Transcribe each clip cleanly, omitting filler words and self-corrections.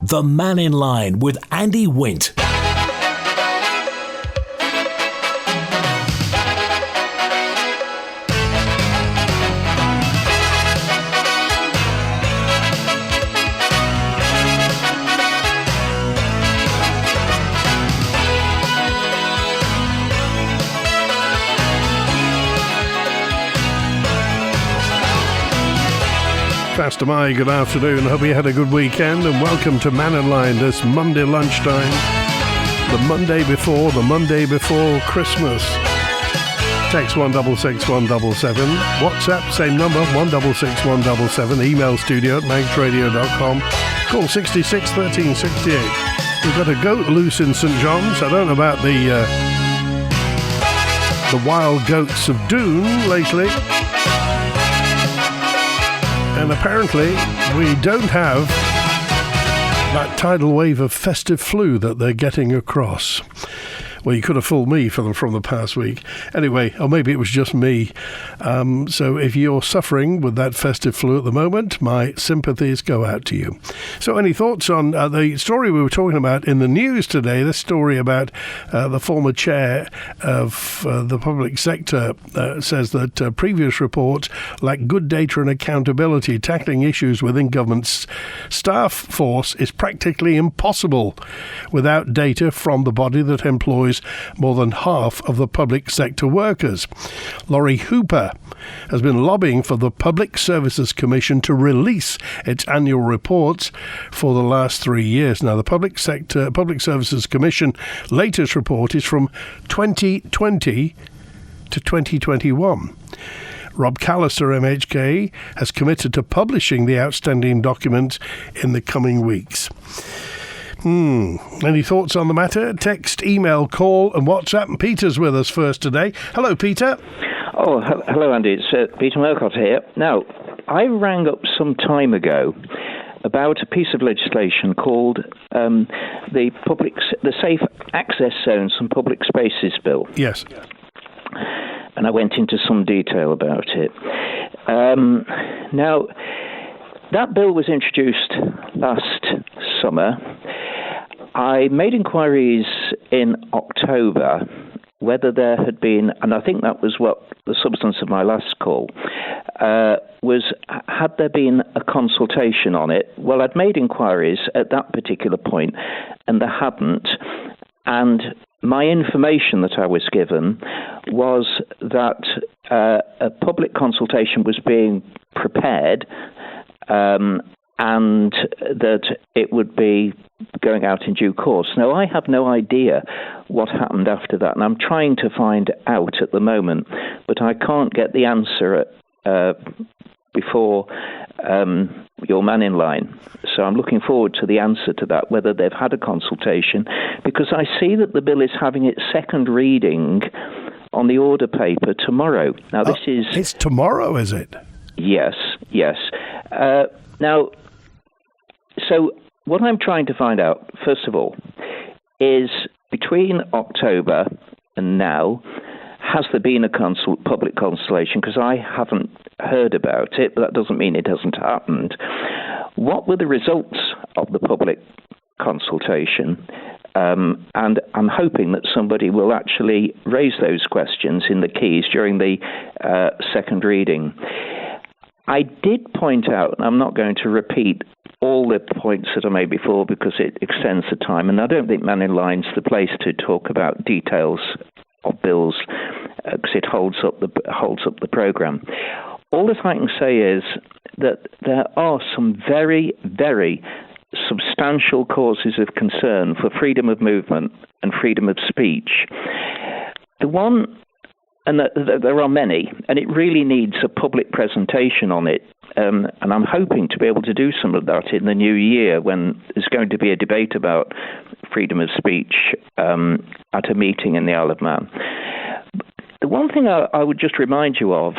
The Mannin Line with Andy Wint. Pastor Mai, good afternoon. Hope you had a good weekend and welcome to Mannin Line this Monday lunchtime. The Monday before Christmas. Text 166177. WhatsApp, same number, 166177. Email studio@manxradio.com. Call 66 13 68. We've got a goat loose in St John's. I don't know about the wild goats of Doon lately. And apparently, we don't have that tidal wave of festive flu that they're getting across. Well, you could have fooled me from the past week. Anyway, or maybe it was just me. So if you're suffering with that festive flu at the moment, my sympathies go out to you. So any thoughts on the story we were talking about in the news today, this story about the former chair of the public sector says that previous reports lack good data and accountability. Tackling issues within government's staff force is practically impossible without data from the body that employs more than half of the public sector workers. Laurie Hooper has been lobbying for the Public Services Commission to release its annual reports for the last 3 years. Now, the Public Services Commission latest report is from 2020 to 2021. Rob Callister, MHK, has committed to publishing the outstanding document in the coming weeks. Any thoughts on the matter? Text, email, call and WhatsApp. And Peter's with us first today. Hello, Peter. Oh, hello, Andy. It's Peter Murcott here. Now, I rang up some time ago about a piece of legislation called the Safe Access Zones and Public Spaces Bill. Yes. And I went into some detail about it. Now, that bill was introduced last summer. I made inquiries in October whether there had been, and I think that was what the substance of my last call, was had there been a consultation on it? Well, I'd made inquiries at that particular point, and there hadn't. And my information that I was given was that a public consultation was being prepared, and that it would be going out in due course. Now, I have no idea what happened after that, and I'm trying to find out at the moment, but I can't get the answer before your Mannin Line. So I'm looking forward to the answer to that, whether they've had a consultation, because I see that the bill is having its second reading on the order paper tomorrow. Now, this is... It's tomorrow, is it? Yes. Now, so what I'm trying to find out, first of all, is between October and now, has there been a public consultation? Because I haven't heard about it, but that doesn't mean it hasn't happened. What were the results of the public consultation? And I'm hoping that somebody will actually raise those questions in the keys during the second reading. I did point out, and I'm not going to repeat all the points that I made before because it extends the time, and I don't think Mannin Line's the place to talk about details of bills because it holds up the programme. All that I can say is that there are some very, very substantial causes of concern for freedom of movement and freedom of speech. The one, and there are many, and it really needs a public presentation on it. And I'm hoping to be able to do some of that in the new year when there's going to be a debate about freedom of speech at a meeting in the Isle of Man. The one thing I would just remind you of,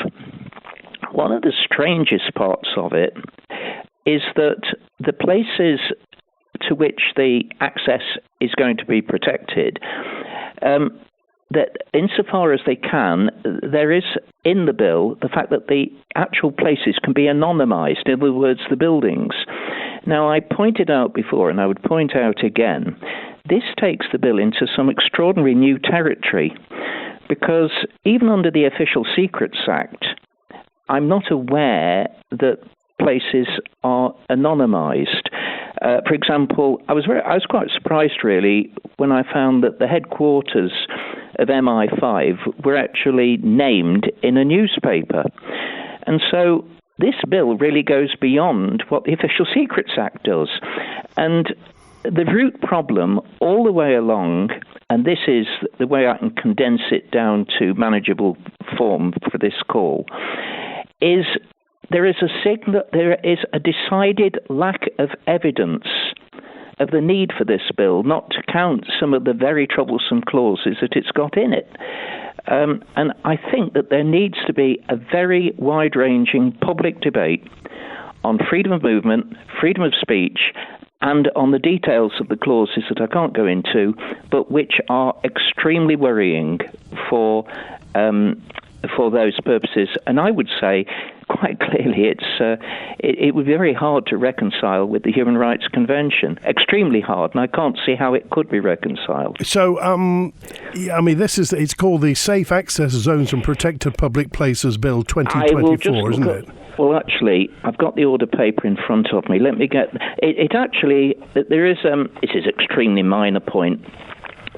one of the strangest parts of it is that the places to which the access is going to be protected, that insofar as they can, there is in the bill the fact that the actual places can be anonymised, in other words, the buildings. Now, I pointed out before, and I would point out again, this takes the bill into some extraordinary new territory, because even under the Official Secrets Act, I'm not aware that places are anonymised. For example, I was quite surprised, really, when I found that the headquarters of MI5 were actually named in a newspaper. And so this bill really goes beyond what the Official Secrets Act does. And the root problem all the way along, and this is the way I can condense it down to manageable form for this call, is there is a decided lack of evidence of the need for this bill, not to count some of the very troublesome clauses that it's got in it. And I think that there needs to be a very wide-ranging public debate on freedom of movement, freedom of speech, and on the details of the clauses that I can't go into, but which are extremely worrying for those purposes. And I would say, quite clearly, it would be very hard to reconcile with the Human Rights Convention. Extremely hard, and I can't see how it could be reconciled. So, it's called the Safe Access Zones and Protected Public Places Bill 2024, isn't it? Well, actually, I've got the order paper in front of me. Let me get it. Actually, there is. This is an extremely minor point.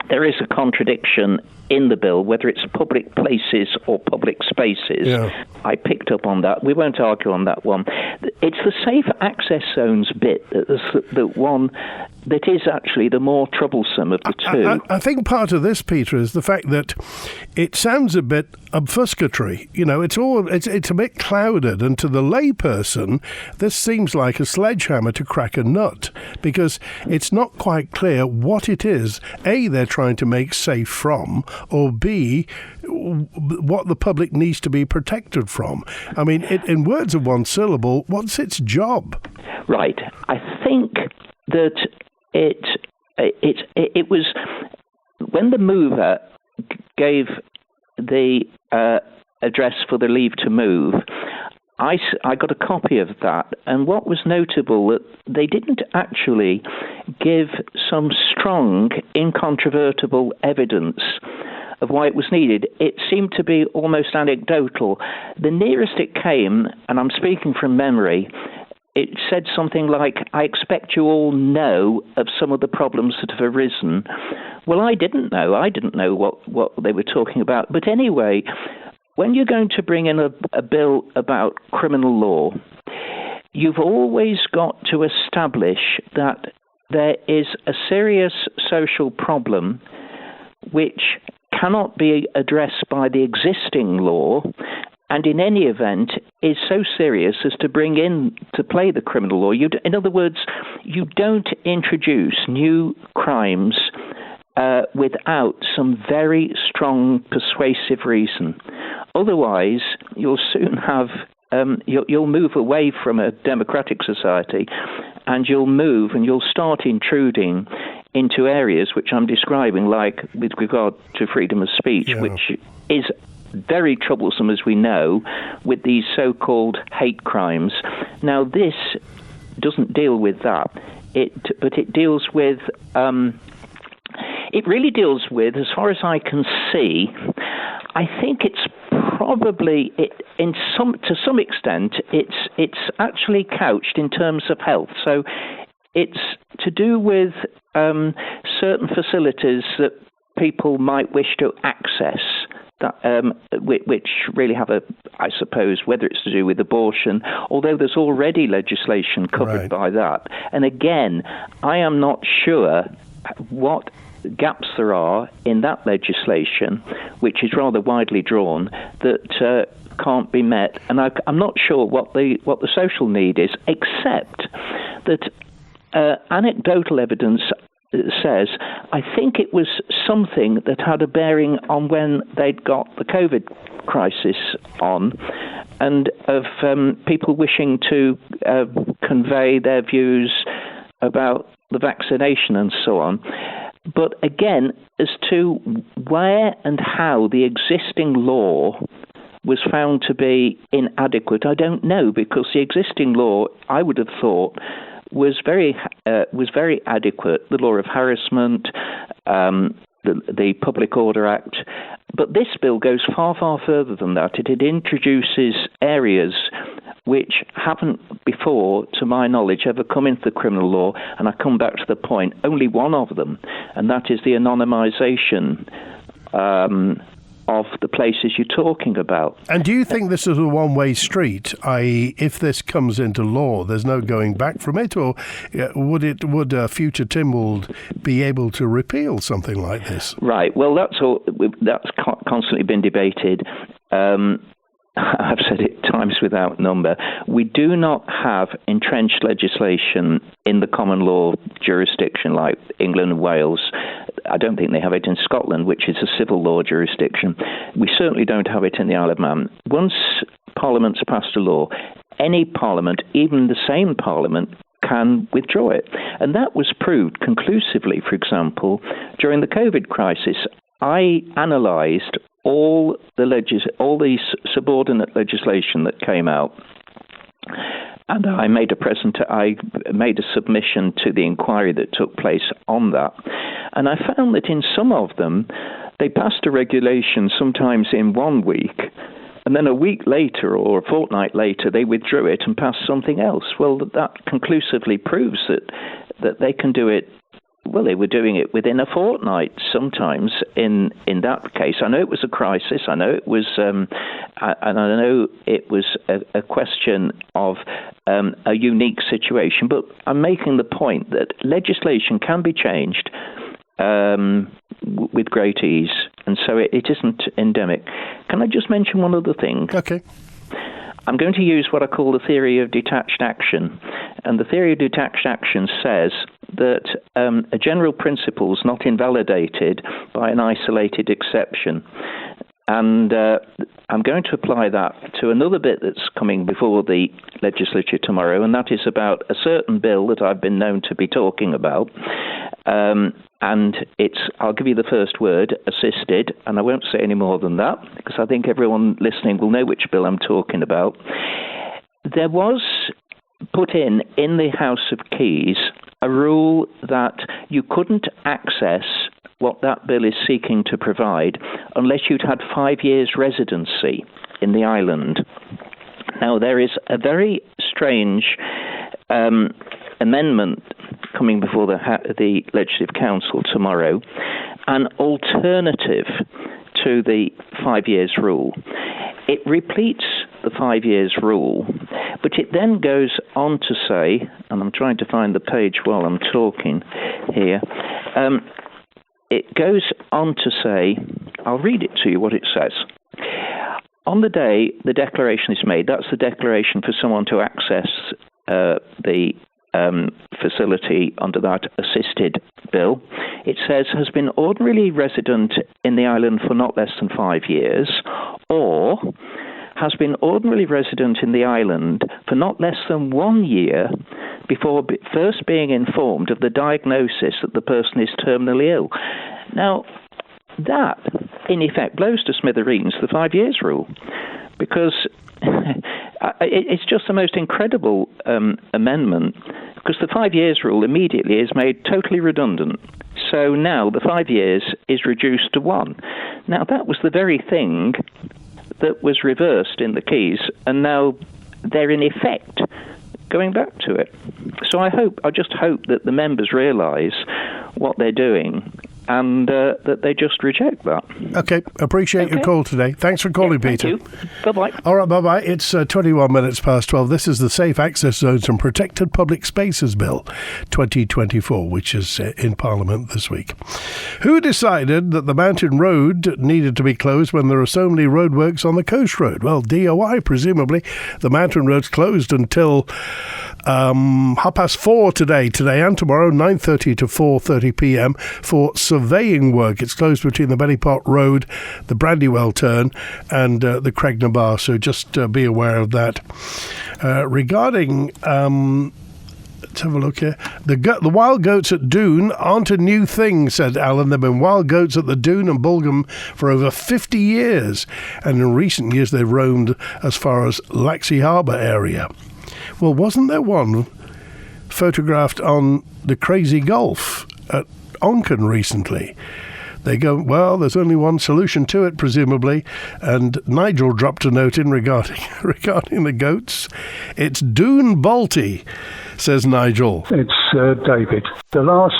There is a contradiction in the bill, whether it's public places or public spaces. Yeah. I picked up on that. We won't argue on that one. It's the safe access zones bit, the one that is actually the more troublesome of the two. I think part of this, Peter, is the fact that it sounds a bit obfuscatory. You know, it's a bit clouded, and to the layperson, this seems like a sledgehammer to crack a nut, because it's not quite clear what it is, A, they're trying to make safe from, or B, what the public needs to be protected from. I mean, in words of one syllable, what's its job? Right. I think that it was when the mover gave the address for the leave to move. I got a copy of that, and what was notable that they didn't actually give some strong, incontrovertible evidence of why it was needed. It seemed to be almost anecdotal. The nearest it came, and I'm speaking from memory, it said something like, I expect you all know of some of the problems that have arisen. Well, I didn't know. I didn't know what they were talking about. But anyway, when you're going to bring in a bill about criminal law, you've always got to establish that there is a serious social problem which cannot be addressed by the existing law, and in any event is so serious as to bring in to play the criminal law. In other words, you don't introduce new crimes without some very strong persuasive reason. Otherwise, you'll soon have you'll move away from a democratic society, and you'll start intruding into areas which I'm describing, like with regard to freedom of speech, which is very troublesome, as we know, with these so-called hate crimes. Now, this doesn't deal with that, but it deals with. It really deals with, as far as I can see, I think it's probably to some extent it's actually couched in terms of health. So it's to do with certain facilities that people might wish to access, which really have I suppose, whether it's to do with abortion, although there's already legislation covered by that. And again, I am not sure what gaps there are in that legislation, which is rather widely drawn, that can't be met. And I'm not sure what the social need is, except that anecdotal evidence says, I think it was something that had a bearing on when they'd got the COVID crisis on, and of people wishing to convey their views about the vaccination and so on. But again, as to where and how the existing law was found to be inadequate, I don't know, because the existing law, I would have thought, was very adequate. The law of harassment, the Public Order Act. But this bill goes far, far further than that. It introduces areas which haven't before, to my knowledge, ever come into the criminal law. And I come back to the point, only one of them, and that is the anonymisation of the places you're talking about. And do you think this is a one-way street, i.e. if this comes into law, there's no going back from it, or would future Tynwald be able to repeal something like this? Right, well, that's constantly been debated. I've said it times without number. We do not have entrenched legislation in the common law jurisdiction like England and Wales. I don't think they have it in Scotland, which is a civil law jurisdiction. We certainly don't have it in the Isle of Man. Once Parliament's passed a law, any Parliament, even the same Parliament, can withdraw it. And that was proved conclusively, for example, during the COVID crisis. I analysed all the subordinate legislation that came out, and I made a submission to the inquiry that took place on that, and I found that in some of them, they passed a regulation sometimes in 1 week, and then a week later or a fortnight later, they withdrew it and passed something else. Well, that conclusively proves that they can do it. Well, they were doing it within a fortnight sometimes in that case. I know it was a crisis. I know it was, and I know it was a question of a unique situation. But I'm making the point that legislation can be changed with great ease, and so it isn't endemic. Can I just mention one other thing? Okay. I'm going to use what I call the theory of detached action. And the theory of detached action says that a general principle is not invalidated by an isolated exception. And I'm going to apply that to another bit that's coming before the legislature tomorrow, and that is about a certain bill that I've been known to be talking about. And I'll give you the first word, assisted, and I won't say any more than that, because I think everyone listening will know which bill I'm talking about. There was put in the House of Keys a rule that you couldn't access what that bill is seeking to provide unless you'd had 5 years residency in the island. Now, there is a very strange amendment coming before the Legislative Council tomorrow, an alternative to the 5 years rule. It repeats the 5 years rule, but it then goes on to say, and I'm trying to find the page while I'm talking here, it goes on to say, I'll read it to you what it says. On the day the declaration is made, that's the declaration for someone to access the facility under that assisted bill. It says, has been ordinarily resident in the island for not less than 5 years, or has been ordinarily resident in the island for not less than 1 year before first being informed of the diagnosis that the person is terminally ill. Now, that, in effect, blows to smithereens the 5 years rule, because it's just the most incredible amendment, because the 5 years rule immediately is made totally redundant. So now the 5 years is reduced to 1. Now, that was the very thing that was reversed in the Keys, and now they're in effect going back to it. So I just hope that the members realise what they're doing and that they just reject that. Okay, appreciate your call today. Thanks for calling, Peter. Thank you. Bye-bye. All right, bye-bye. It's 21 minutes past 12. This is the Safe Access Zones and Protected Public Spaces Bill 2024, which is in Parliament this week. Who decided that the Mountain Road needed to be closed when there are so many roadworks on the Coast Road? Well, DOI, presumably. The Mountain Road's closed until 4:30 today and tomorrow, 9:30 to 4:30 p.m. for surveying work. It's closed between the Bellypot Road, the Brandywell Turn and the Cregna Bar, so just be aware of that. Regarding let's have a look here. The wild goats at Doon aren't a new thing, said Alan. There have been wild goats at the Doon and Bulgham for over 50 years, and in recent years they've roamed as far as Laxey Harbour area. Well, wasn't there one photographed on the Crazy Golf at Onken recently. They go, well, there's only one solution to it, presumably. And Nigel dropped a note in regarding the goats. It's Doon Balti, says Nigel. It's David. The last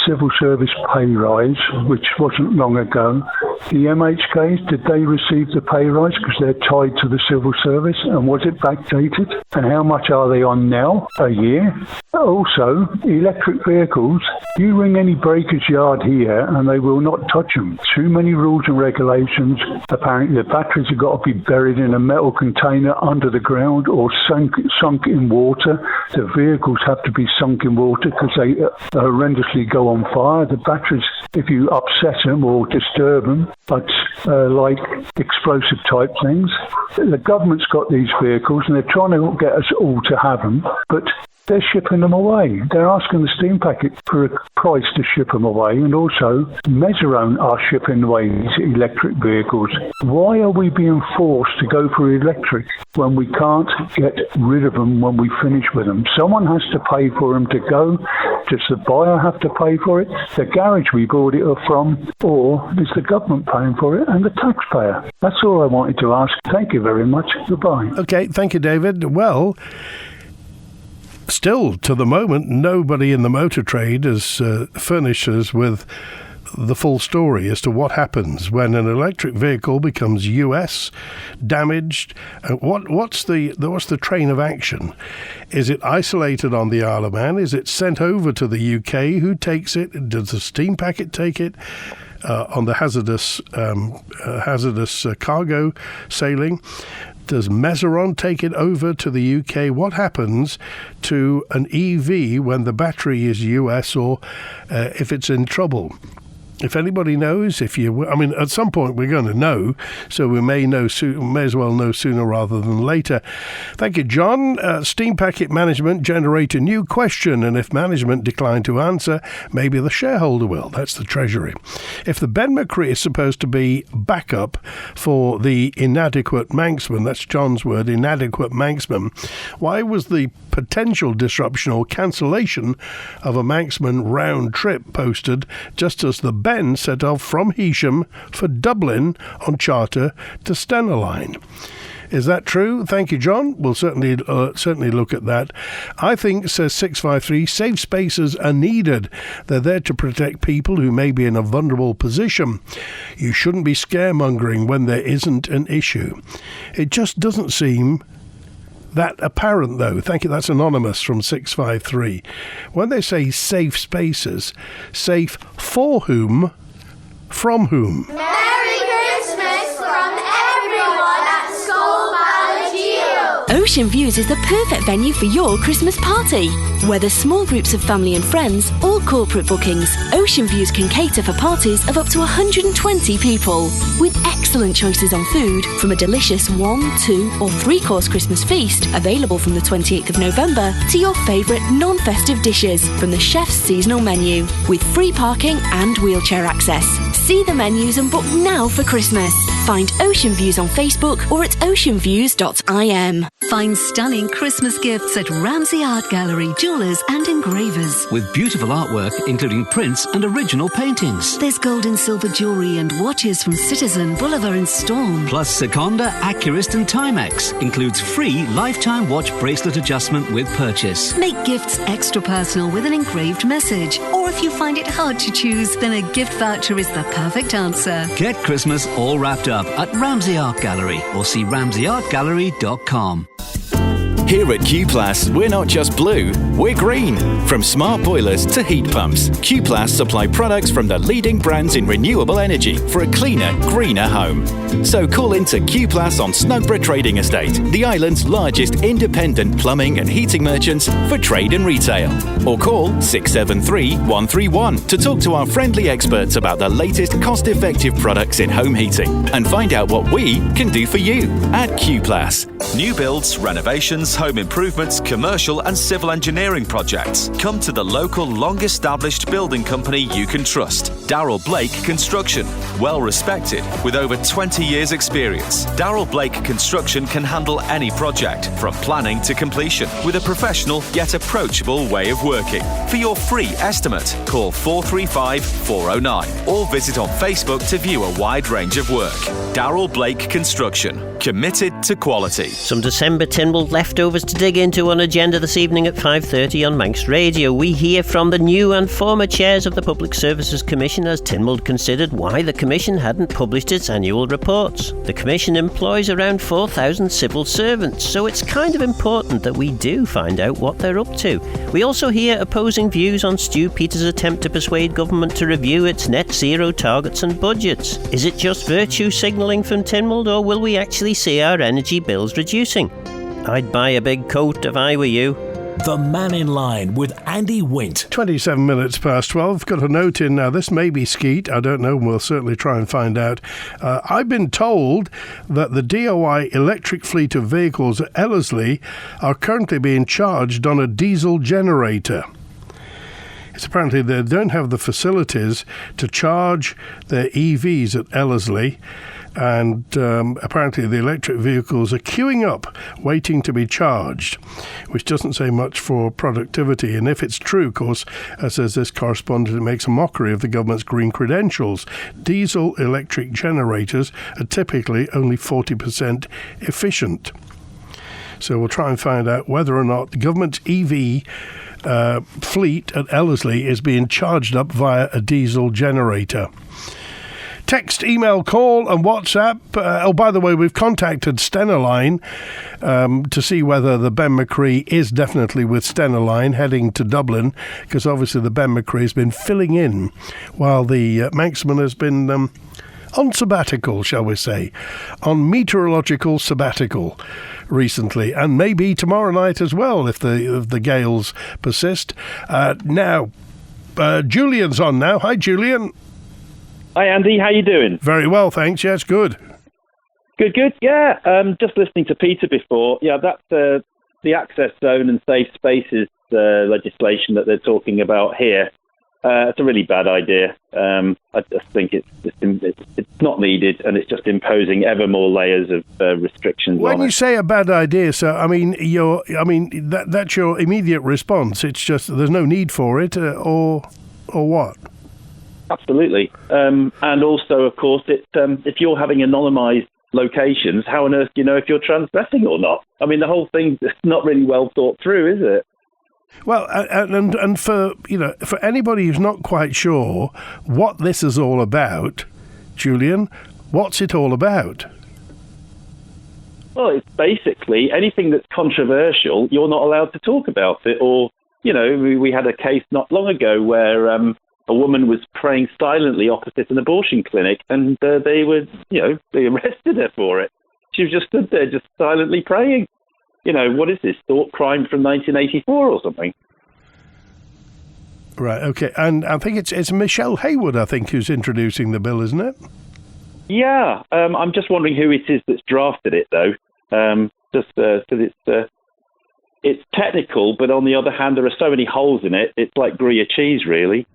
civil service pay rise, which wasn't long ago, the MHKs, did they receive the pay rise because they're tied to the civil service? And was it backdated? And how much are they on now? A year? Also, electric vehicles, you ring any breaker's yard here and they will not touch them. Too many rules and regulations. Apparently the batteries have got to be buried in a metal container under the ground or sunk in water. The vehicles have to be sunk in water because they horrendously go on fire. The batteries, if you upset them or disturb them, but like explosive type things. The government's got these vehicles and they're trying to get us all to have them, but they're shipping them away. They're asking the steam packet for a price to ship them away, and also Mezzerone are shipping away these electric vehicles. Why are we being forced to go for electric when we can't get rid of them when we finish with them? Someone has to pay for them to go. Does the buyer have to pay for it? The garage we bought it from, or is the government paying for it and the taxpayer? That's all I wanted to ask. Thank you very much. Goodbye. Okay, thank you, David. Well, still, to the moment, nobody in the motor trade has furnished us with the full story as to what happens when an electric vehicle becomes US damaged. What's the train of action? Is it isolated on the Isle of Man? Is it sent over to the UK? Who takes it? Does the steam packet take it on the hazardous cargo sailing? Does Mezzerone take it over to the UK? What happens to an EV when the battery is US or if it's in trouble? If anybody knows, at some point we're going to know, so we may as well know sooner rather than later. Thank you, John. Steam Packet Management generate a new question, and if management decline to answer, maybe the shareholder will. That's the Treasury. If the Ben McCree is supposed to be backup for the inadequate Manxman, that's John's word, inadequate Manxman, why was the potential disruption or cancellation of a Manxman round trip posted just as the Ben set off from Heysham for Dublin on charter to Stena Line? Is that true? Thank you, John. We'll certainly look at that. I think, says 653, safe spaces are needed. They're there to protect people who may be in a vulnerable position. You shouldn't be scaremongering when there isn't an issue. It just doesn't seem that apparent, though. Thank you. That's anonymous from 653. When they say safe spaces, safe for whom, from whom? Merry Christmas from everyone at Skull Valley Geo. Ocean Views is the perfect venue for your Christmas party. Whether small groups of family and friends or corporate bookings, Ocean Views can cater for parties of up to 120 people. With excellent choices on food, from a delicious 1, 2 or 3-course Christmas feast available from the 28th of November to your favourite non-festive dishes from the chef's seasonal menu, with free parking and wheelchair access. See the menus and book now for Christmas. Find Ocean Views on Facebook or at oceanviews.im. Find stunning Christmas gifts at Ramsey Art Gallery, jewellers and engravers. With beautiful artwork, including prints and original paintings. There's gold and silver jewellery and watches from Citizen, Bolivar and Storm. Plus Seconda, Accurist and Timex. Includes free lifetime watch bracelet adjustment with purchase. Make gifts extra personal with an engraved message. Or if you find it hard to choose, then a gift voucher is the perfect answer. Get Christmas all wrapped up at Ramsey Art Gallery or see ramseyartgallery.com. Here at Q Plus, we're not just blue, we're green. From smart boilers to heat pumps, Q Plus supply products from the leading brands in renewable energy for a cleaner, greener home. So call into Q Plus on Snugborough Trading Estate, the island's largest independent plumbing and heating merchants for trade and retail. Or call 673 131 to talk to our friendly experts about the latest cost-effective products in home heating and find out what we can do for you at Q Plus. New builds, renovations, home improvements, commercial and civil engineering projects. Come to the local, long-established building company you can trust. Darrell Blake Construction. Well respected, with over 20 years' experience. Darrell Blake Construction can handle any project, from planning to completion, with a professional yet approachable way of working. For your free estimate, call 435 409 or visit on Facebook to view a wide range of work. Darrell Blake Construction. Committed to quality. Some December Tynwald leftovers to dig into on agenda this evening at 5:30 on Manx Radio. We hear from the new and former chairs of the Public Services Commission as Tynwald considered why the Commission hadn't published its annual reports. The Commission employs around 4,000 civil servants, so it's kind of important that we do find out what they're up to. We also hear opposing views on Stu Peters' attempt to persuade government to review its net zero targets and budgets. Is it just virtue signalling from Tynwald, or will we actually see our energy bills reducing? I'd buy a big coat if I were you. The Mannin Line with Andy Wint. 27 minutes past 12. Got a note in now. This may be skeet. I don't know. We'll certainly try and find out. I've been told that the DOI electric fleet of vehicles at Ellerslie are currently being charged on a diesel generator. It's apparently they don't have the facilities to charge their EVs at Ellerslie. And apparently the electric vehicles are queuing up, waiting to be charged, which doesn't say much for productivity. And if it's true, of course, as says this correspondent, it makes a mockery of the government's green credentials. Diesel electric generators are typically only 40% efficient. So we'll try and find out whether or not the government's EV fleet at Ellerslie is being charged up via a diesel generator. Text, email, call and WhatsApp. By the way, we've contacted Stena Line to see whether the Ben McCree is definitely with Stena Line heading to Dublin, because obviously the Ben McCree has been filling in while the Manxman has been on sabbatical, shall we say, on meteorological sabbatical recently, and maybe tomorrow night as well if the gales persist. Now, Julian's on now. Hi, Julian. Hi, Andy. How you doing? Very well, thanks. Yes, good. Good. Yeah, just listening to Peter before. Yeah, that's the access zone and safe spaces legislation that they're talking about here. It's a really bad idea. I just think it's not needed, and it's just imposing ever more layers of restrictions. When you say a bad idea, sir, that's your immediate response. It's just there's no need for it, or what? Absolutely. And also, of course, if you're having anonymised locations, how on earth do you know if you're transgressing or not? I mean, the whole thing is not really well thought through, is it? Well, and for anybody who's not quite sure what this is all about, Julian, what's it all about? Well, it's basically anything that's controversial, you're not allowed to talk about it. Or, we had a case not long ago where a woman was praying silently opposite an abortion clinic, and they arrested her for it. She was just stood there, just silently praying. What is this, thought crime from 1984 or something? Right, okay. And I think it's Michelle Haywood, I think, who's introducing the bill, isn't it? Yeah, I'm just wondering who it is that's drafted it, though. It's technical, but on the other hand, there are so many holes in it, it's like Gruyere cheese, really.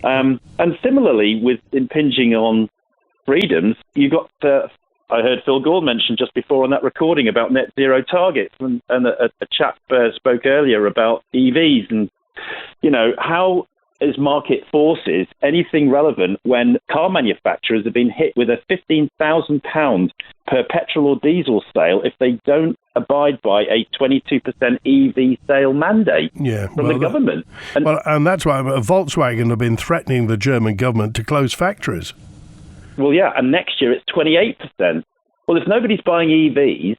And similarly, with impinging on freedoms, you got... I heard Phil Gore mention just before on that recording about net zero targets, and a chap spoke earlier about EVs, and how is market forces anything relevant when car manufacturers have been hit with a £15,000 per petrol or diesel sale if they don't abide by a 22% EV sale mandate from the government? And that's why Volkswagen have been threatening the German government to close factories. Well, yeah, and next year it's 28%. Well, if nobody's buying EVs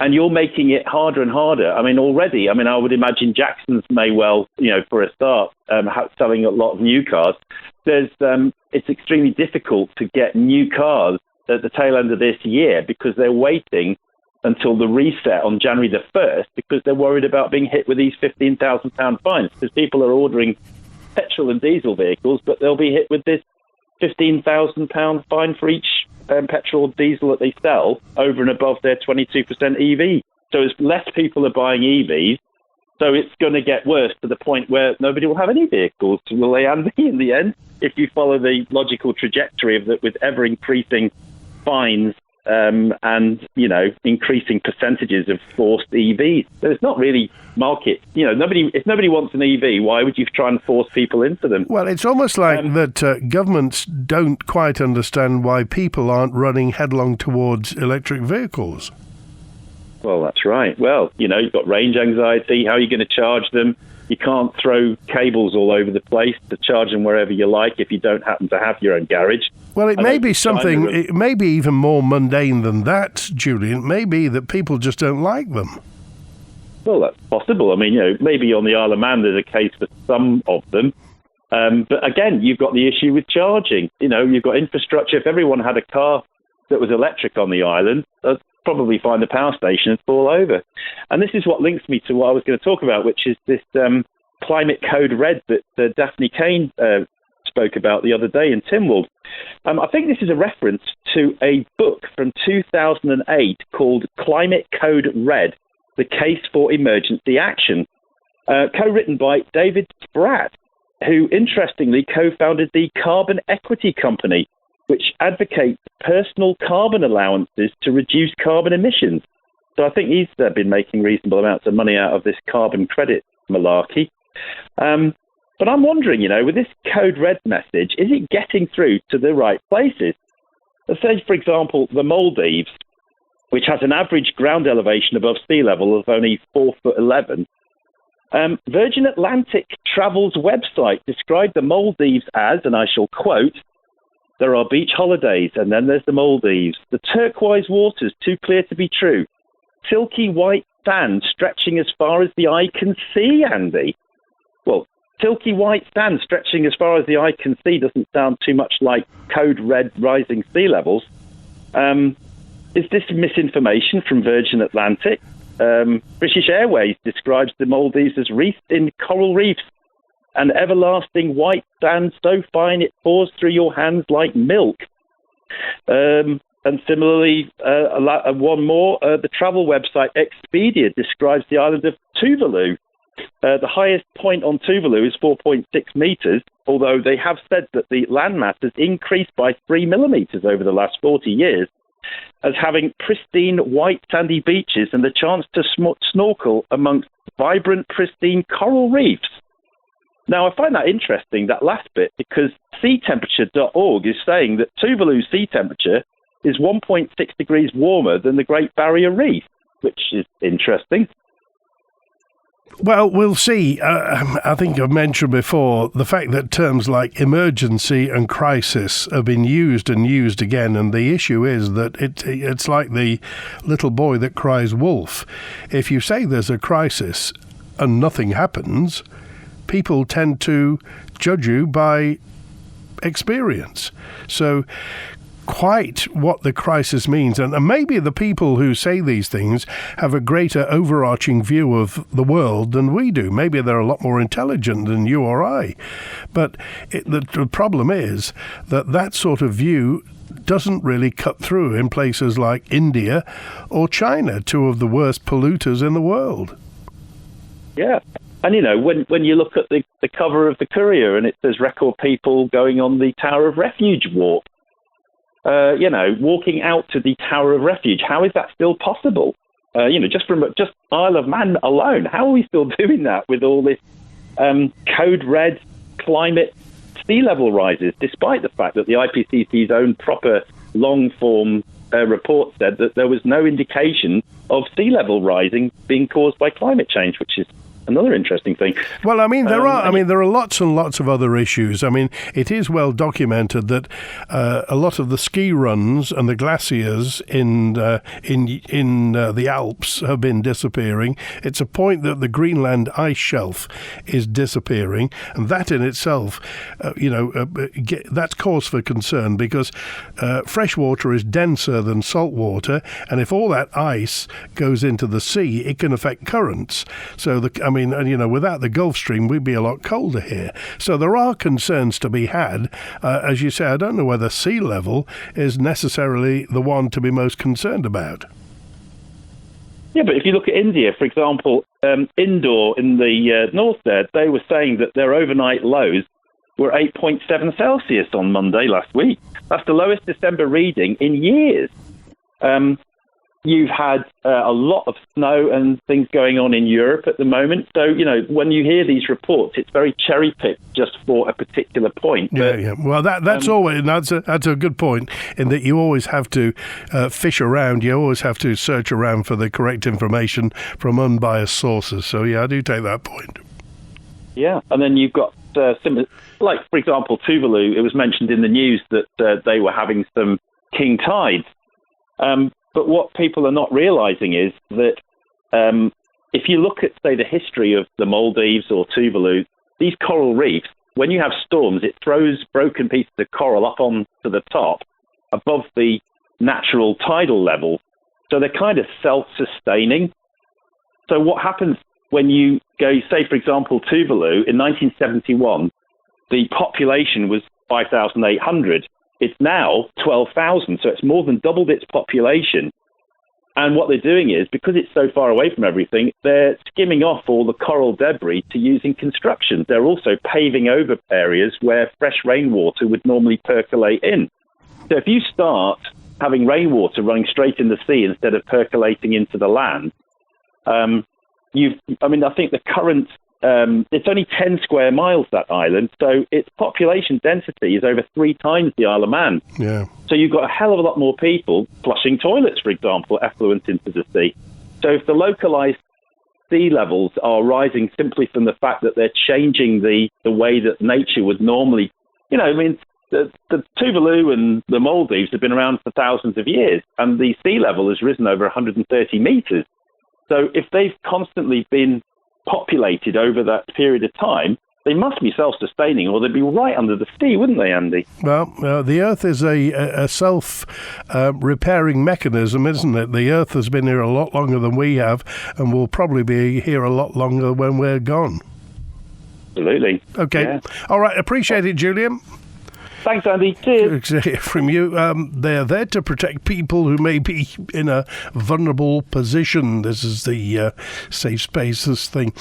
and you're making it harder and harder, I would imagine Jackson's may well, for a start, selling a lot of new cars. It's extremely difficult to get new cars at the tail end of this year because they're waiting until the reset on January the 1st because they're worried about being hit with these £15,000 fines because people are ordering petrol and diesel vehicles, but they'll be hit with this £15,000 fine for each petrol or diesel that they sell over and above their 22% EV So as less people are buying EVs, so it's going to get worse to the point where nobody will have any vehicles, will they, Andy, in the end, if you follow the logical trajectory of that with ever-increasing fines and, you know, increasing percentages of forced EVs. There's not really market. You know, if nobody wants an EV, why would you try and force people into them? Well, it's almost like that governments don't quite understand why people aren't running headlong towards electric vehicles. Well, that's right. Well, you know, you've got range anxiety. How are you going to charge them? You can't throw cables all over the place to charge them wherever you like if you don't happen to have your own garage. Well, it may be something, it may be even more mundane than that, Julian. It may be that people just don't like them. Well, that's possible. I mean, you know, maybe on the Isle of Man there's a case for some of them. But again, you've got the issue with charging. You know, you've got infrastructure. If everyone had a car that was electric on the island, they'd probably find a power station and fall over. And this is what links me to what I was going to talk about, which is this climate code red that Daphne Kane spoke about the other day in Tynwald. I think this is a reference to a book from 2008 called Climate Code Red, The Case for Emergency Action, co-written by David Spratt, who interestingly co-founded the Carbon Equity Company, which advocates personal carbon allowances to reduce carbon emissions. So I think he's been making reasonable amounts of money out of this carbon credit malarkey. But I'm wondering, you know, with this Code Red message, is it getting through to the right places? Let's say, for example, the Maldives, which has an average ground elevation above sea level of only 4'11". Virgin Atlantic Travel's website described the Maldives as, and I shall quote, "There are beach holidays, and then there's the Maldives. The turquoise waters, too clear to be true. Silky white sand stretching as far as the eye can see, Andy." Well, silky white sand stretching as far as the eye can see doesn't sound too much like Code Red rising sea levels. Is this misinformation from Virgin Atlantic? British Airways describes the Maldives as wreathed in coral reefs and everlasting white sand so fine it pours through your hands like milk. And similarly, one more, the travel website Expedia describes the island of Tuvalu. The highest point on Tuvalu is 4.6 metres, although they have said that the landmass has increased by 3 millimetres over the last 40 years, as having pristine white sandy beaches and the chance to snorkel amongst vibrant, pristine coral reefs. Now, I find that interesting, that last bit, because seatemperature.org is saying that Tuvalu's sea temperature is 1.6 degrees warmer than the Great Barrier Reef, which is interesting. Well, we'll see. I think I've mentioned before the fact that terms like emergency and crisis have been used and used again, and the issue is that it's like the little boy that cries wolf. If you say there's a crisis and nothing happens, people tend to judge you by experience. So quite what the crisis means, and maybe the people who say these things have a greater overarching view of the world than we do. Maybe they're a lot more intelligent than you or I. But the problem is that sort of view doesn't really cut through in places like India or China, two of the worst polluters in the world. Yeah. And, you know, when you look at the cover of the Courier and it says record people going on the Tower of Refuge walk, you know, walking out to the Tower of Refuge, how is that still possible? You know, just Isle of Man alone, how are we still doing that with all this Code Red climate sea level rises, despite the fact that the IPCC's own proper long-form report said that there was no indication of sea level rising being caused by climate change, which is another interesting thing. Well, I mean, there are lots and lots of other issues. I mean, it is well documented that a lot of the ski runs and the glaciers in the Alps have been disappearing. It's a point that the Greenland ice shelf is disappearing, and that in itself, that's cause for concern, because fresh water is denser than salt water, and if all that ice goes into the sea, it can affect currents. So without the Gulf Stream, we'd be a lot colder here. So there are concerns to be had. As you say, I don't know whether sea level is necessarily the one to be most concerned about. Yeah, but if you look at India, for example, Indore in the north there, they were saying that their overnight lows were 8.7 Celsius on Monday last week. That's the lowest December reading in years. You've had a lot of snow and things going on in Europe at the moment. So, when you hear these reports, it's very cherry-picked just for a particular point. Yeah. Well, that's always that's a good point in that you always have to fish around. You always have to search around for the correct information from unbiased sources. So, yeah, I do take that point. Yeah, and then you've got similar, like, for example, Tuvalu. It was mentioned in the news that they were having some king tides. But what people are not realizing is that if you look at, say, the history of the Maldives or Tuvalu, these coral reefs, when you have storms, it throws broken pieces of coral up onto the top above the natural tidal level. So they're kind of self-sustaining. So what happens when you go, say, for example, Tuvalu, in 1971, the population was 5,800. It's now 12,000, so it's more than doubled its population. And what they're doing is, because it's so far away from everything, they're skimming off all the coral debris to use in construction. They're also paving over areas where fresh rainwater would normally percolate in. So if you start having rainwater running straight in the sea instead of percolating into the land, I think the current... it's only 10 square miles, that island, so its population density is over 3 times the Isle of Man. Yeah. So you've got a hell of a lot more people flushing toilets, for example, effluent into the sea. So if the localized sea levels are rising simply from the fact that they're changing the way that nature would normally... the Tuvalu and the Maldives have been around for thousands of years, and the sea level has risen over 130 meters. So if they've constantly been populated over that period of time, they must be self-sustaining, or they'd be right under the sea, wouldn't they, Andy? Well, the Earth is a self-repairing mechanism, isn't it? The Earth has been here a lot longer than we have, and will probably be here a lot longer when we're gone. Absolutely. Okay. Yeah. All right. Appreciate it, Julian. Thanks, Andy. Cheers. Good to hear from you. They're there to protect people who may be in a vulnerable position. This is the safe spaces thing.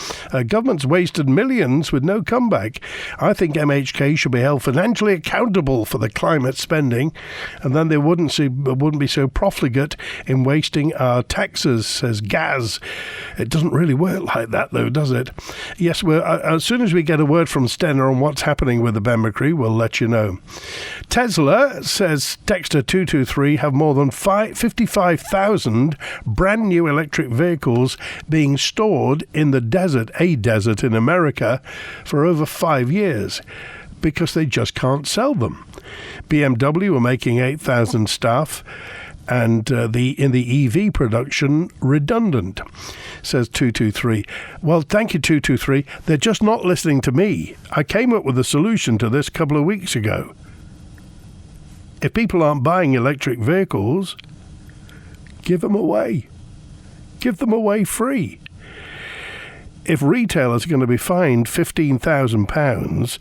Government's wasted millions with no comeback. I think MHK should be held financially accountable for the climate spending, and then they wouldn't be so profligate in wasting our taxes, says Gaz. It doesn't really work like that, though, does it? Yes, as soon as we get a word from Stena on what's happening with the Benmacree, we'll let you know. Tesla, says Texter 223, have more than 55,000 brand new electric vehicles being stored in a desert in America for over 5 years because they just can't sell them. BMW are making 8,000 staff and in the EV production redundant, says 223. Well, thank you, 223. They're just not listening to me. I came up with a solution to this a couple of weeks ago. If people aren't buying electric vehicles, give them away. Give them away free. If retailers are going to be fined £15,000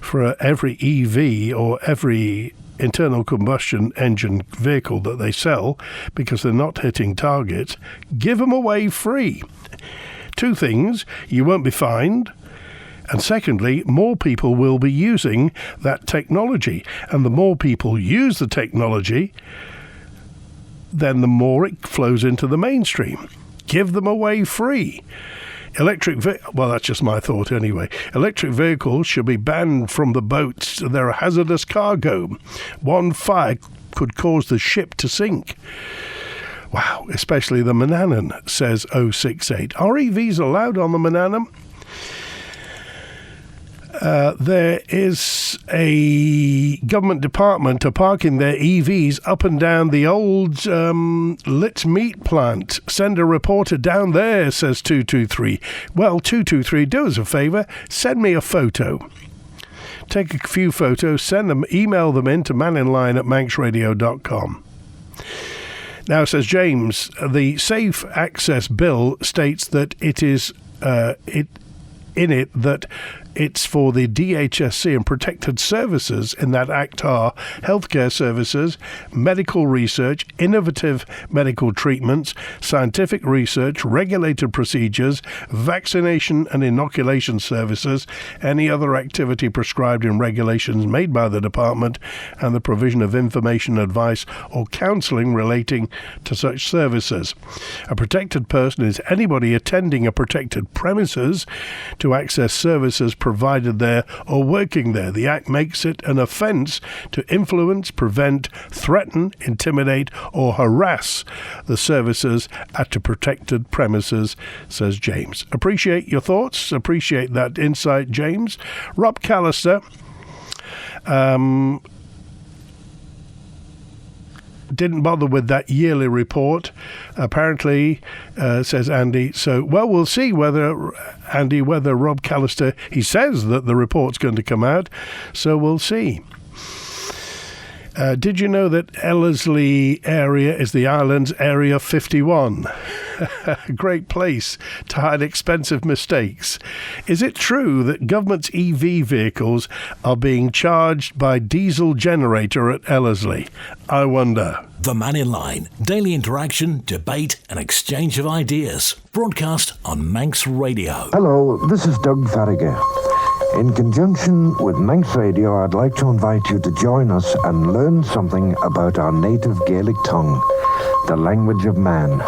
for every EV or every internal combustion engine vehicle that they sell because they're not hitting targets, give them away free. 2 things: you won't be fined, and secondly, more people will be using that technology. And the more people use the technology, then the more it flows into the mainstream. Give them away free. Well, that's just my thought anyway. Electric vehicles should be banned from the boats. They're a hazardous cargo. One fire could cause the ship to sink. Wow, especially the Mannin, says 068. Are EVs allowed on the Mannin? There is a government department parking their EVs up and down the old Litz meat plant. Send a reporter down there, says 223. Well, 223, do us a favour, send me a photo. Take a few photos, send them, email them in to manninline@manxradio.com. Now, says James, the Safe Access Bill states that it is that It's for the DHSC, and protected services in that Act are healthcare services, medical research, innovative medical treatments, scientific research, regulated procedures, vaccination and inoculation services, any other activity prescribed in regulations made by the department, and the provision of information, advice or counselling relating to such services. A protected person is anybody attending a protected premises to access services provided there or working there. The Act makes it an offence to influence, prevent, threaten, intimidate or harass the services at a protected premises, says James. Appreciate your thoughts. Appreciate that insight, James. Rob Callister didn't bother with that yearly report, apparently, says Andy. So, well, we'll see whether Rob Callister, he says that the report's going to come out, so we'll see. Did you know that Ellerslie area is the island's Area 51? A great place to hide expensive mistakes. Is it true that government's EV vehicles are being charged by diesel generator at Ellerslie? I wonder. The Mannin Line. Daily interaction, debate and exchange of ideas. Broadcast on Manx Radio. Hello, this is Doug Farragher. In conjunction with Manx Radio, I'd like to invite you to join us and learn something about our native Gaelic tongue, the language of man.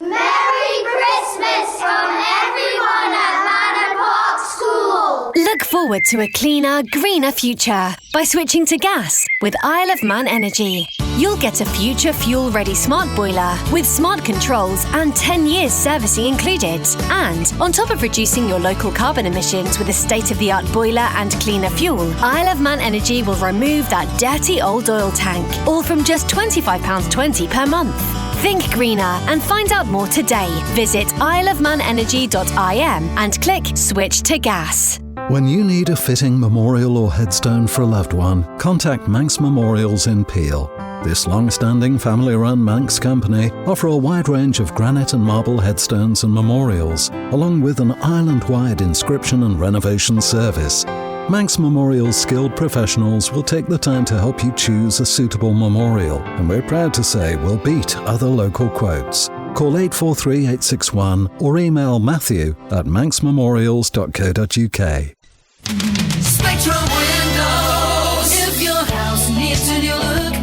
Merry Christmas from everyone at Manor Park School. Look forward to a cleaner, greener future by switching to gas with Isle of Man Energy. You'll get a future fuel-ready smart boiler with smart controls and 10 years servicing included. And on top of reducing your local carbon emissions with a state-of-the-art boiler and cleaner fuel, Isle of Man Energy will remove that dirty old oil tank, all from just £25.20 per month. Think greener and find out more today. Visit isleofmanenergy.im and click Switch to Gas. When you need a fitting memorial or headstone for a loved one, contact Manx Memorials in Peel. This long-standing family-run Manx company offer a wide range of granite and marble headstones and memorials, along with an island-wide inscription and renovation service. Manx Memorials skilled professionals will take the time to help you choose a suitable memorial, and we're proud to say we'll beat other local quotes. Call 843-861 or email matthew@manxmemorials.co.uk. Spectrum Windows. If your house needs a new look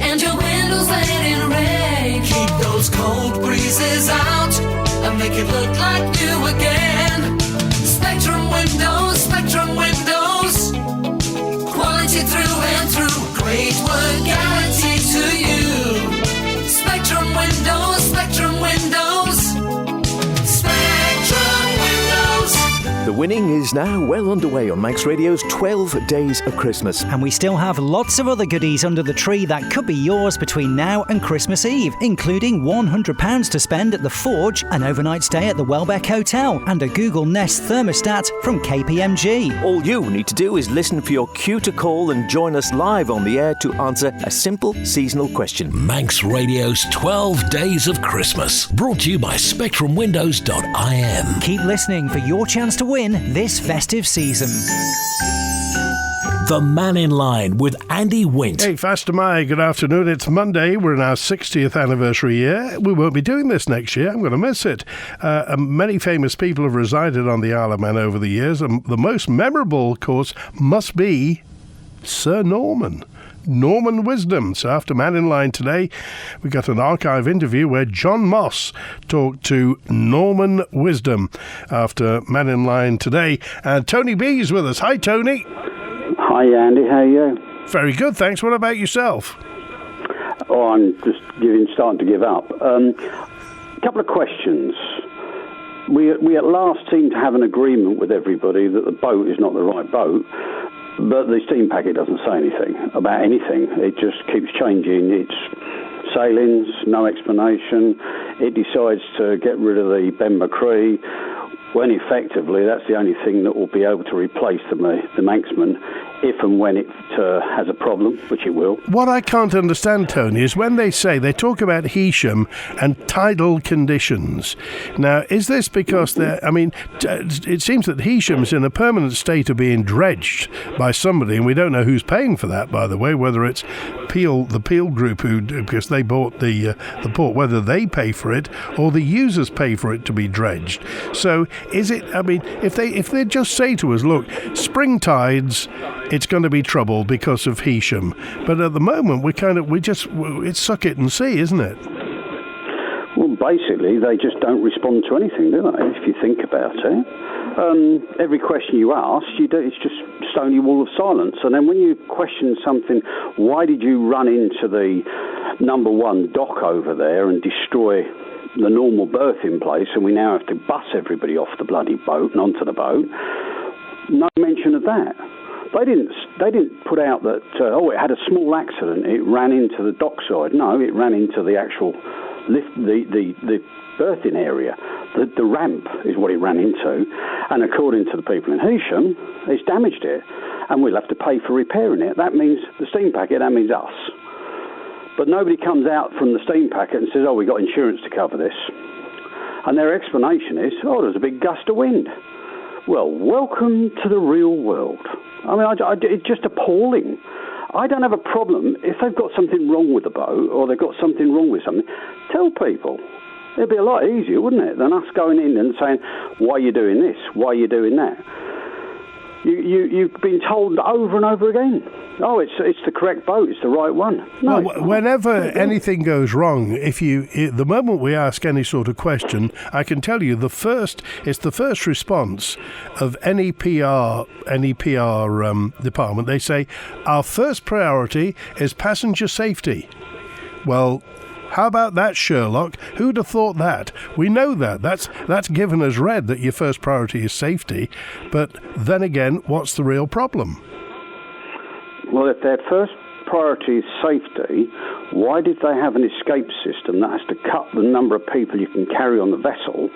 and your windows let in rain, keep those cold breezes out and make it look like new again. Spectrum Windows, Spectrum Windows. Quality through and through. Great work guaranteed to you. Spectrum Windows, Spectrum Windows. Spectrum Windows. The winning is now well underway on Manx Radio's 12 Days of Christmas. And we still have lots of other goodies under the tree that could be yours between now and Christmas Eve, including £100 to spend at the Forge, an overnight stay at the Welbeck Hotel, and a Google Nest thermostat from KPMG. All you need to do is listen for your cue to call and join us live on the air to answer a simple seasonal question. Manx Radio's 12 Days of Christmas. Brought to you by SpectrumWindows.im. Keep listening for your chance to win this festive season. The Mannin Line with Andy Wint. Hey, Faster Mai, good afternoon. It's Monday. We're in our 60th anniversary year. We won't be doing this next year. I'm going to miss it. Many famous people have resided on the Isle of Man over the years. And the most memorable, of course, must be Sir Norman Wisdom. So after Mannin Line today, we got an archive interview where John Moss talked to Norman Wisdom after Mannin Line today. And Tony B is with us. Hi, Tony. Hi, Andy. How are you? Very good, thanks. What about yourself? Oh, I'm just starting to give up. A couple of questions. We at last seem to have an agreement with everybody that the boat is not the right boat. But the steam packet doesn't say anything about anything. It just keeps changing its sailings, no explanation. It decides to get rid of the Ben McCree, when effectively that's the only thing that will be able to replace the Manxman if and when it has a problem, which it will. What I can't understand, Tony, is when they talk about Heysham and tidal conditions. Now, is this because it seems that Heysham's in a permanent state of being dredged by somebody, and we don't know who's paying for that, by the way, whether it's the Peel Group, because they bought the port, whether they pay for it or the users pay for it to be dredged. So is it, if they just say to us, look, spring tides, it's going to be trouble because of Heysham. But at the moment, it's suck it and see, isn't it? Well, basically, they just don't respond to anything, do they, if you think about it? Every question you ask, it's just stony wall of silence. And then when you question something, why did you run into the number one dock over there and destroy the normal berthing place, and we now have to bus everybody off the bloody boat and onto the boat? No mention of that. They didn't put out that, it had a small accident, it ran into the dockside. No, it ran into the actual lift, the berthing area. The ramp is what it ran into, and according to the people in Heysham, it's damaged it, and we'll have to pay for repairing it. That means the steam packet, that means us. But nobody comes out from the steam packet and says, we got insurance to cover this. And their explanation is, there's a big gust of wind. Well, welcome to the real world. It's just appalling. I don't have a problem if they've got something wrong with the boat or they've got something wrong with something. Tell people. It'd be a lot easier, wouldn't it, than us going in and saying, why are you doing this? Why are you doing that? You've been told over and over again, it's the correct boat, it's the right one. No, whenever anything goes wrong, the moment we ask any sort of question, I can tell you it's the first response of any PR department. They say, our first priority is passenger safety. Well, how about that, Sherlock? Who'd have thought that? We know that. That's given as read that your first priority is safety. But then again, what's the real problem? Well, if their first priority is safety, why did they have an escape system that has to cut the number of people you can carry on the vessel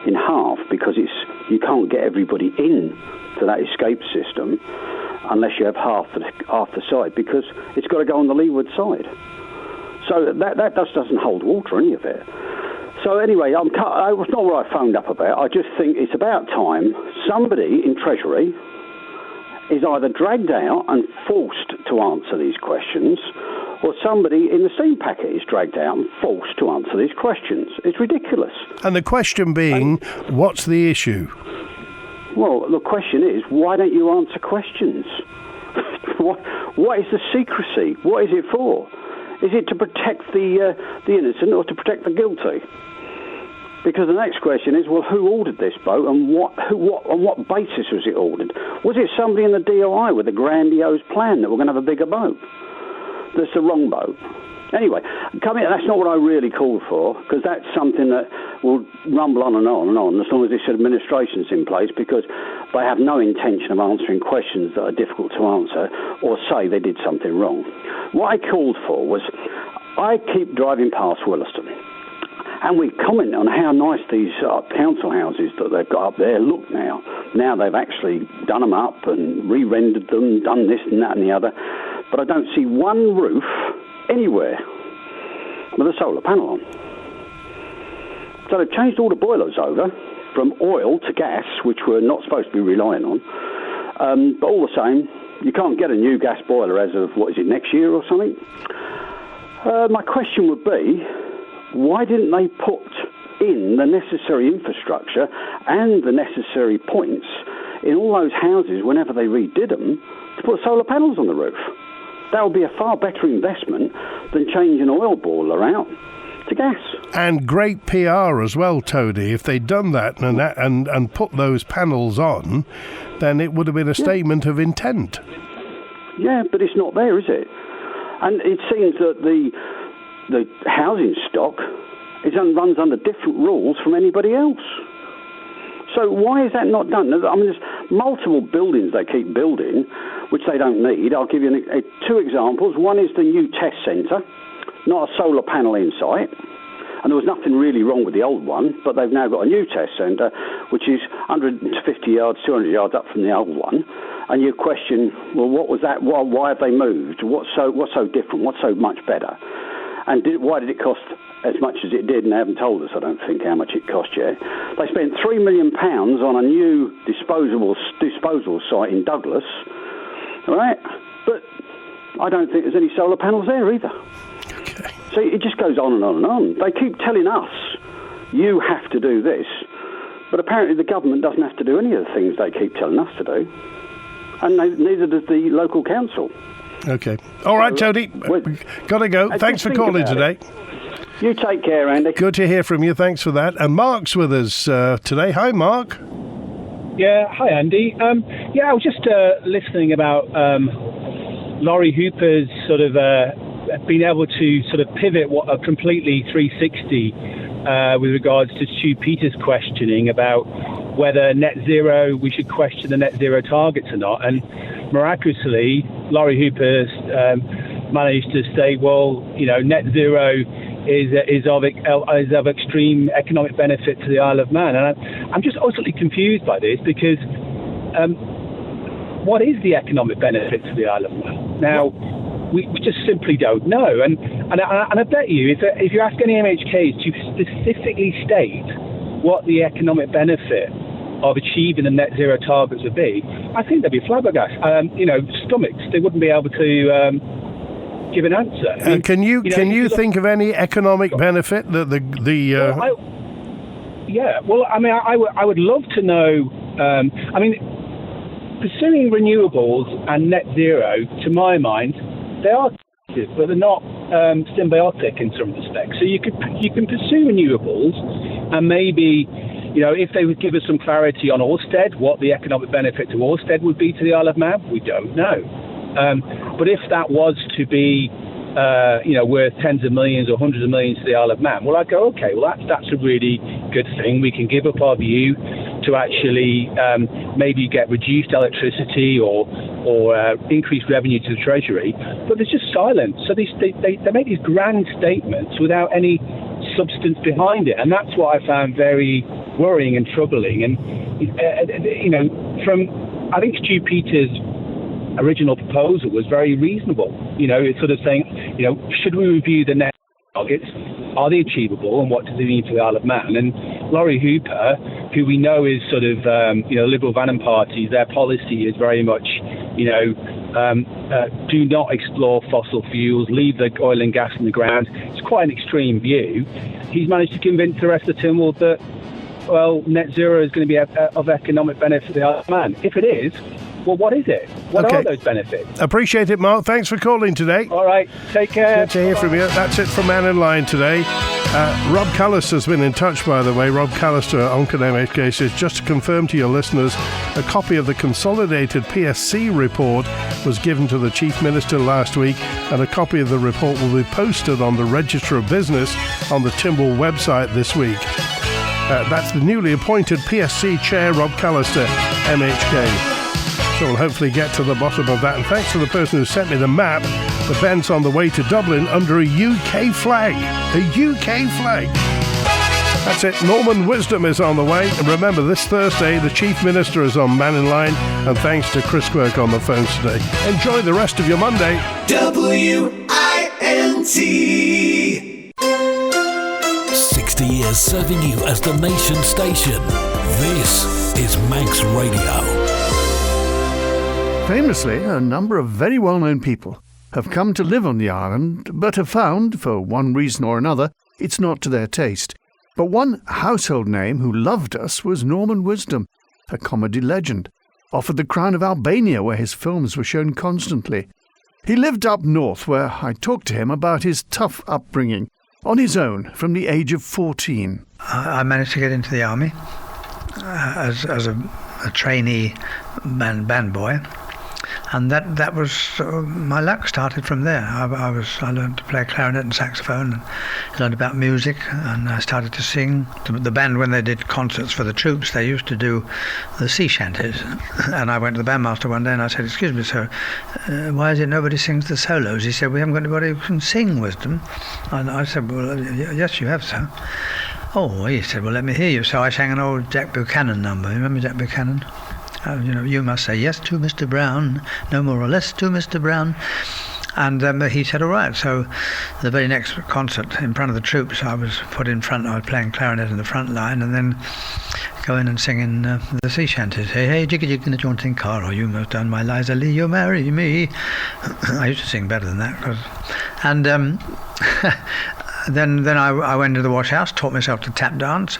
in half, because you can't get everybody in to that escape system unless you have half the side, because it's got to go on the leeward side. So that just doesn't hold water, any of it. So anyway, it's not what I phoned up about. I just think it's about time somebody in Treasury is either dragged out and forced to answer these questions, or somebody in the steam packet is dragged out and forced to answer these questions. It's ridiculous. And the question being, what's the issue? Well, the question is, why don't you answer questions? What is the secrecy? What is it for? Is it to protect the innocent or to protect the guilty? Because the next question is, well, who ordered this boat and on what basis was it ordered? Was it somebody in the DOI with a grandiose plan that we're going to have a bigger boat? That's the wrong boat. Anyway, that's not what I really called for, because that's something that will rumble on and on and on as long as this administration's in place, because they have no intention of answering questions that are difficult to answer or say they did something wrong. What I called for was, I keep driving past Willaston, and we comment on how nice these council houses that they've got up there look now. Now they've actually done them up and re-rendered them, done this and that and the other, but I don't see one roof anywhere with a solar panel on. So they've changed all the boilers over from oil to gas, which we're not supposed to be relying on. But all the same, you can't get a new gas boiler as of, next year or something? My question would be, why didn't they put in the necessary infrastructure and the necessary points in all those houses whenever they redid them to put solar panels on the roof? That would be a far better investment than changing an oil boiler out to gas. And great PR as well, Tony. If they'd done that and put those panels on, then it would have been a statement of intent. Yeah, but it's not there, is it? And it seems that the housing stock runs under different rules from anybody else. So why is that not done? I mean, there's multiple buildings they keep building, which they don't need. I'll give you two examples. One is the new test centre, not a solar panel in sight. And there was nothing really wrong with the old one, but they've now got a new test centre, which is 150 yards, 200 yards up from the old one. And you question, well, what was that? Why have they moved? What's so different? What's so much better? And why did it cost as much as it did? And they haven't told us, I don't think, how much it cost yet. They spent £3 million on a new disposal site in Douglas, right? But I don't think there's any solar panels there either. Okay. So it just goes on and on and on. They keep telling us, you have to do this. But apparently the government doesn't have to do any of the things they keep telling us to do. And neither does the local council. Okay. All right, Tony. Got to go. Thanks for calling today. You take care, Andy. Good to hear from you. Thanks for that. And Mark's with us today. Hi, Mark. Yeah, hi, Andy. I was just listening about Laurie Hooper's sort of being able to sort of pivot a completely 360 with regards to Stu Peters' questioning about whether net zero, we should question the net zero targets or not. And miraculously, Laurie Hooper managed to say, well, net zero is of extreme economic benefit to the Isle of Man. And I'm just utterly confused by this, because what is the economic benefit to the Isle of Man? Now, we just simply don't know. And I bet you, if you ask any MHKs to specifically state what the economic benefit of achieving the net zero targets would be, I think they'd be flabbergasted. Stomachs, they wouldn't be able to give an answer. Can you think of any economic benefit that I would love to know. Pursuing renewables and net zero, to my mind, they are, but they're not symbiotic in some respects. So you can pursue renewables, and maybe, if they would give us some clarity on Ørsted, what the economic benefit to Ørsted would be to the Isle of Man, we don't know. But if that was to be, worth tens of millions or hundreds of millions to the Isle of Man, well, I'd go, okay, well, that's a really good thing. We can give up our view to actually maybe get reduced electricity or increased revenue to the Treasury. But there's just silence. So they make these grand statements without any substance behind it. And that's what I found very worrying and troubling. And, I think Stu Peters' original proposal was very reasonable. It's sort of saying, should we review the net targets? Are they achievable, and what do they mean for the Isle of Man? And Laurie Hooper, who we know is sort of, Liberal Vannon Party, their policy is very much, do not explore fossil fuels, leave the oil and gas in the ground. It's quite an extreme view. He's managed to convince the rest of Tynwald that, well, net zero is going to be of economic benefit to the Isle of Man. If it is, well, what is it? What are those benefits? Appreciate it, Mark. Thanks for calling today. All right. Take care. Good to hear from you. That's it from Mannin Line today. Rob Callister's been in touch, by the way. Rob Callister, Onken MHK, says, just to confirm to your listeners, a copy of the consolidated PSC report was given to the Chief Minister last week, and a copy of the report will be posted on the Register of Business on the Tynwald website this week. That's the newly appointed PSC Chair, Rob Callister, MHK. So we'll hopefully get to the bottom of that. And thanks to the person who sent me the map. The Bent's on the way to Dublin under a UK flag. A UK flag. That's it. Norman Wisdom is on the way. And remember, this Thursday, the Chief Minister is on Mannin Line. And thanks to Chris Quirk on the phones today. Enjoy the rest of your Monday. WINT. 60 years serving you as the nation's station. This is Manx Radio. Famously, a number of very well-known people have come to live on the island, but have found, for one reason or another, it's not to their taste. But one household name who loved us was Norman Wisdom, a comedy legend, offered the crown of Albania, where his films were shown constantly. He lived up north, where I talked to him about his tough upbringing, on his own, from the age of 14. I managed to get into the army as a trainee band boy. And that was my luck started from there. I learned to play clarinet and saxophone, and learned about music, and I started to sing. The band, when they did concerts for the troops, they used to do the sea shanties. And I went to the bandmaster one day and I said, "Excuse me, sir, why is it nobody sings the solos?" He said, "We haven't got anybody who can sing, Wisdom." And I said, "Well, yes, you have, sir." Oh, he said, "Well, let me hear you." So I sang an old Jack Buchanan number. You remember Jack Buchanan? You must say yes to Mr. Brown, no more or less to Mr. Brown. And he said, all right. So the very next concert in front of the troops, I was put in front. I was playing clarinet in the front line, and then go in and sing in the sea shanties. Hey, hey, jiggy jig in a jaunting car, or you must done my Liza Lee, you marry me. I used to sing better than that. And then I went to the wash house, taught myself to tap dance.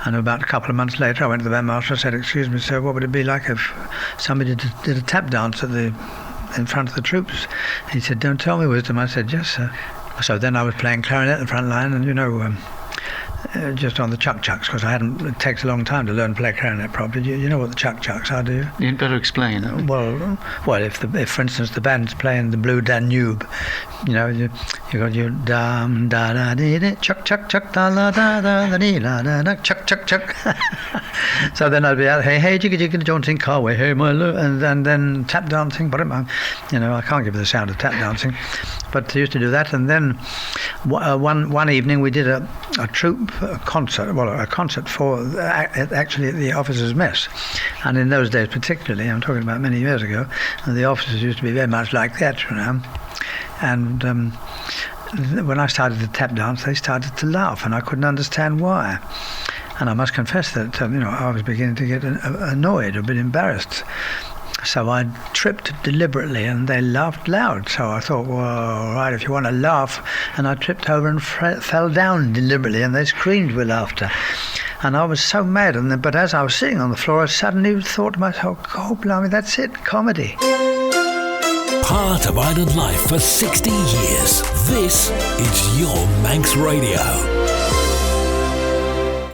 And about a couple of months later, I went to the bandmaster and said, "Excuse me, sir, what would it be like if somebody did a tap dance in front of the troops?" He said, "Don't tell me, Wisdom." I said, "Yes, sir." So then I was playing clarinet in the front line, and just on the chuck-chucks, because it takes a long time to learn to play clarinet properly. You know what the chuck-chucks are, do you? You'd better explain. Well, if for instance the band's playing the Blue Danube, you got your dum da da dee dee chuck chuck chuck da la da da da dee la da da chuck chuck chuck. So then I'd be out, hey hey jiggy jiggy jaunting car way, hey my love, and then tap dancing. But I can't give you the sound of tap dancing, but I used to do that. And then one evening we did a troop concert, a concert for actually at the officers' mess. And in those days particularly, I'm talking about many years ago, the officers used to be very much like that, And when I started to tap dance, they started to laugh, and I couldn't understand why. And I must confess that I was beginning to get annoyed, a bit embarrassed. So I tripped deliberately, and they laughed loud. So I thought, well, all right, if you want to laugh. And I tripped over and fell down deliberately, and they screamed with laughter. And I was so mad. But as I was sitting on the floor, I suddenly thought to myself, God blimey, that's it, comedy. Part of Island Life for 60 years. This is your Manx Radio.